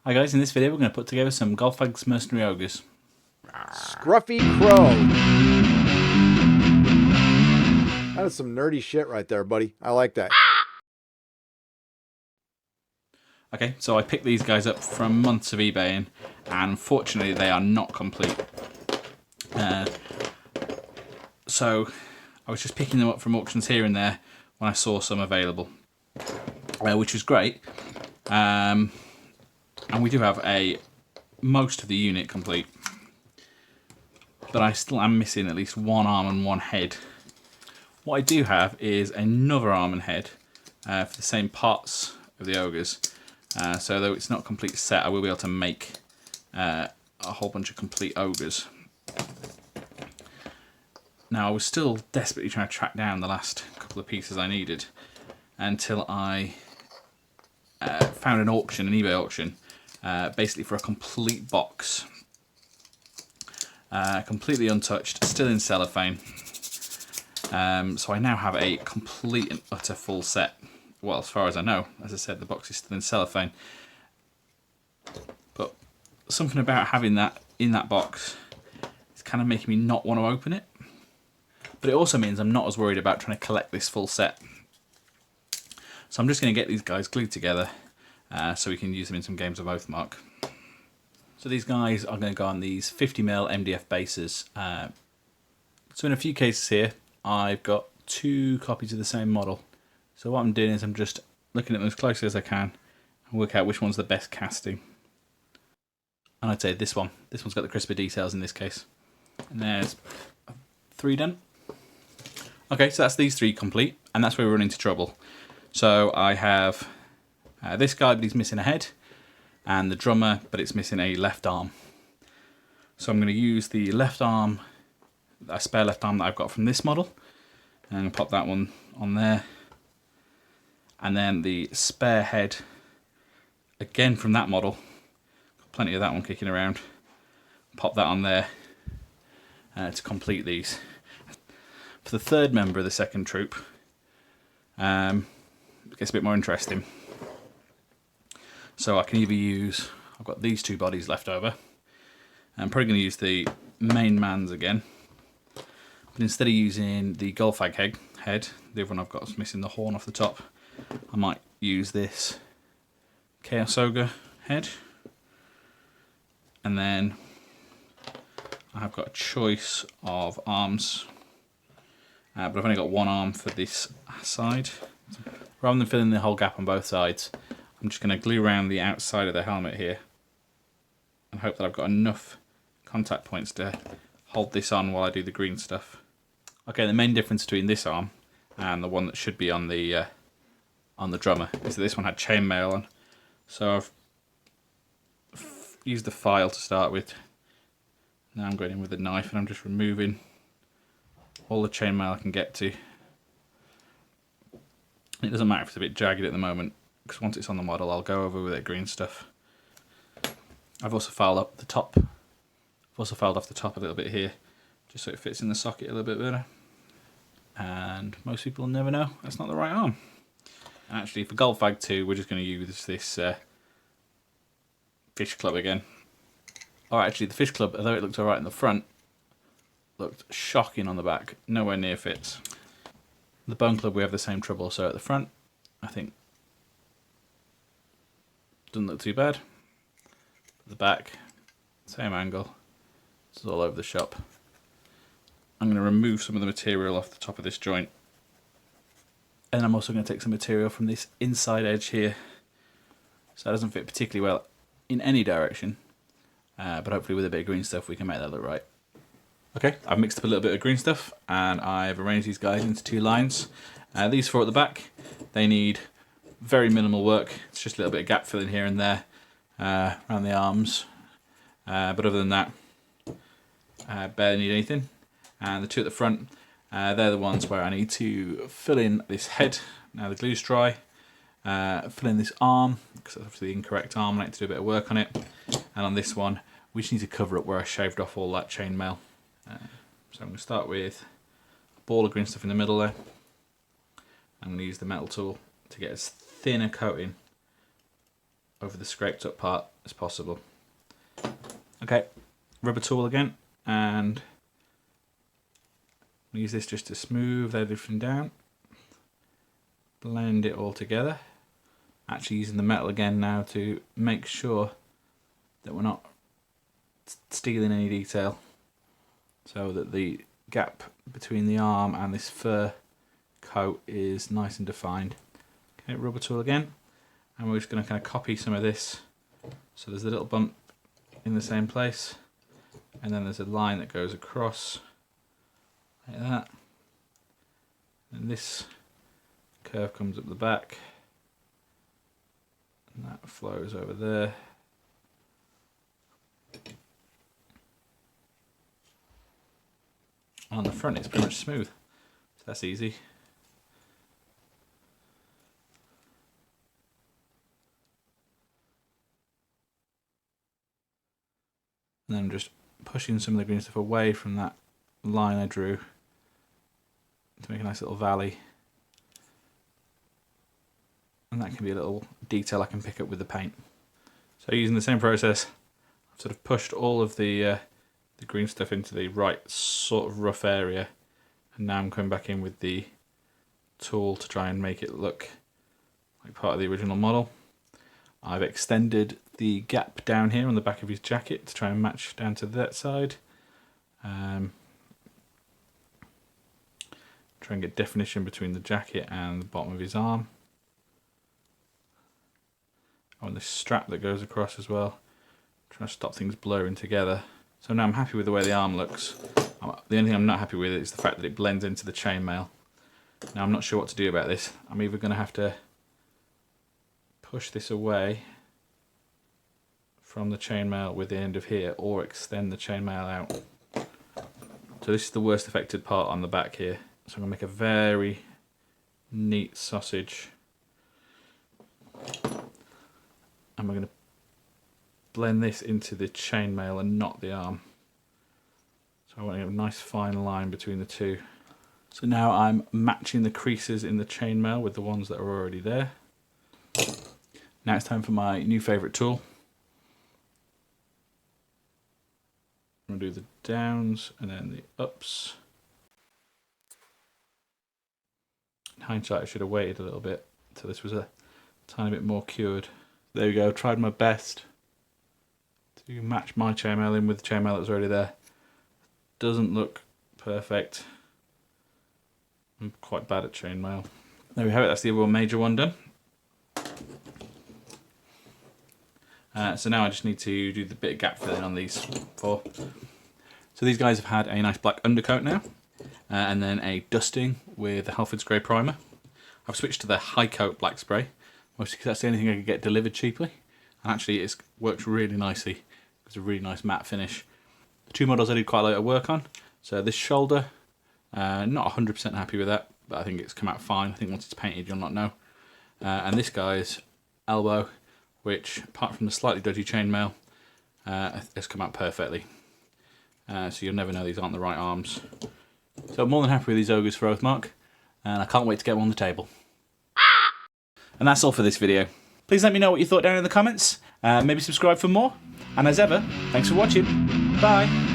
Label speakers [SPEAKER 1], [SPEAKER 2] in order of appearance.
[SPEAKER 1] Hi guys, in this video we're going to put together some Golgfags Mercenary Ogres.
[SPEAKER 2] Scruffy Crow. That is some nerdy shit right there, buddy. I like that.
[SPEAKER 1] Okay, so I picked these guys up from months of eBaying, and unfortunately they are not complete. So I was just picking them up from auctions here and there when I saw some available, which was great. And we do have most of the unit complete, but I still am missing at least one arm and one head. What I do have is another arm and head for the same parts of the ogres. So though it's not a complete set, I will be able to make a whole bunch of complete ogres. Now I was still desperately trying to track down the last couple of pieces I needed until I found an auction, an eBay auction, basically for a complete box. Completely untouched, still in cellophane. So I now have a complete and utter full set. Well, as far as I know, as I said, the box is still in cellophane. But something about having that in that box is kind of making me not want to open it. But it also means I'm not as worried about trying to collect this full set. So I'm just going to get these guys glued together so we can use them in some games of Oathmark. So these guys are going to go on these 50mm MDF bases. So in a few cases here, I've got 2 copies of the same model. So what I'm doing is I'm just looking at them as closely as I can and work out which one's the best casting. And I'd say this one. This one's got the crisper details in this case. And there's 3 done. Okay, so that's these 3 complete, and that's where we run into trouble. So I have this guy, but he's missing a head, and the drummer, but it's missing a left arm. So I'm going to use the left arm, a spare left arm that I've got from this model, and I'm going to pop that one on there. And then the spare head, again from that model, got plenty of that one kicking around, pop that on there to complete these. For the third member of the second troop, it gets a bit more interesting. So I can either use, I've got these 2 bodies left over. I'm probably going to use the main man's again. But instead of using the Golgfag head, the other one I've got is missing the horn off the top, I might use this Chaos Ogre head. And then I've got a choice of arms. But I've only got 1 arm for this side. Rather than filling the whole gap on both sides, I'm just going to glue around the outside of the helmet here and hope that I've got enough contact points to hold this on while I do the green stuff. Okay, the main difference between this arm and the one that should be on the drummer is that this one had chainmail on. So I've used the file to start with. Now I'm going in with a knife and I'm just removing all the chainmail I can get to. It doesn't matter if it's a bit jagged at the moment, because once it's on the model I'll go over with it green stuff. I've also filed up the top. I've also filed off the top a little bit here, just so it fits in the socket a little bit better. And most people will never know that's not the right arm. And actually for Golgfag 2 we're just going to use this fish club again. Or actually the fish club, although it looked alright in the front, looked shocking on the back, nowhere near fits. The bone club we have the same trouble, so at the front I think doesn't look too bad. At the back, same angle, it's all over the shop. I'm going to remove some of the material off the top of this joint. And I'm also going to take some material from this inside edge here. So that doesn't fit particularly well in any direction, but hopefully with a bit of green stuff we can make that look right. Okay, I've mixed up a little bit of green stuff and I've arranged these guys into 2 lines. These 4 at the back, they need very minimal work. It's just a little bit of gap filling here and there around the arms. But other than that, barely need anything. And the 2 at the front, they're the ones where I need to fill in this head. Now the glue's dry. Fill in this arm, because that's obviously the incorrect arm. I need to do a bit of work on it. And on this one, we just need to cover up where I shaved off all that chainmail. So I'm going to start with a ball of green stuff in the middle there. I'm going to use the metal tool to get as thin a coating over the scraped up part as possible. Okay, rubber tool again, and use this just to smooth everything down. Blend it all together. Actually using the metal again now to make sure that we're not stealing any detail, so that the gap between the arm and this fur coat is nice and defined. Okay, rubber tool again, and we're just going to kind of copy some of this. So there's a little bump in the same place, and then there's a line that goes across like that, and this curve comes up the back, and that flows over there. On the front it's pretty much smooth, so that's easy. And then I'm just pushing some of the green stuff away from that line I drew to make a nice little valley. And that can be a little detail I can pick up with the paint. So using the same process, I've sort of pushed all of the green stuff into the right sort of rough area, and now I'm coming back in with the tool to try and make it look like part of the original model. I've extended the gap down here on the back of his jacket to try and match down to that side. Try and get definition between the jacket and the bottom of his arm. Oh, and the strap that goes across as well. Trying to stop things blurring together. So now I'm happy with the way the arm looks. The only thing I'm not happy with is the fact that it blends into the chainmail. Now I'm not sure what to do about this. I'm either going to have to push this away from the chainmail with the end of here, or extend the chainmail out. So this is the worst affected part on the back here. So I'm going to make a very neat sausage. And we're going to blend this into the chainmail and not the arm. So I want to have a nice fine line between the two. So now I'm matching the creases in the chainmail with the ones that are already there. Now it's time for my new favourite tool. I'm going to do the downs and then the ups. In hindsight, I should have waited a little bit until this was a tiny bit more cured. There we go, tried my best to match my chainmail in with the chainmail that was already there. Doesn't look perfect. I'm quite bad at chainmail. There we have it, that's the other major one done. So now I just need to do the bit of gap filling on these four. So these guys have had a nice black undercoat now, and then a dusting with the Halford's Grey Primer. I've switched to the high coat black spray, mostly because that's the only thing I could get delivered cheaply. And actually it works really nicely. It's a really nice matte finish. The two models I did quite a lot of work on. So this shoulder, not 100% happy with that, but I think it's come out fine. I think once it's painted you'll not know. And this guy's elbow, which apart from the slightly dodgy chainmail, has come out perfectly. So you'll never know these aren't the right arms. So I'm more than happy with these Ogres for Oathmark, and I can't wait to get them on the table. And that's all for this video. Please let me know what you thought down in the comments, maybe subscribe for more, and as ever, thanks for watching, bye!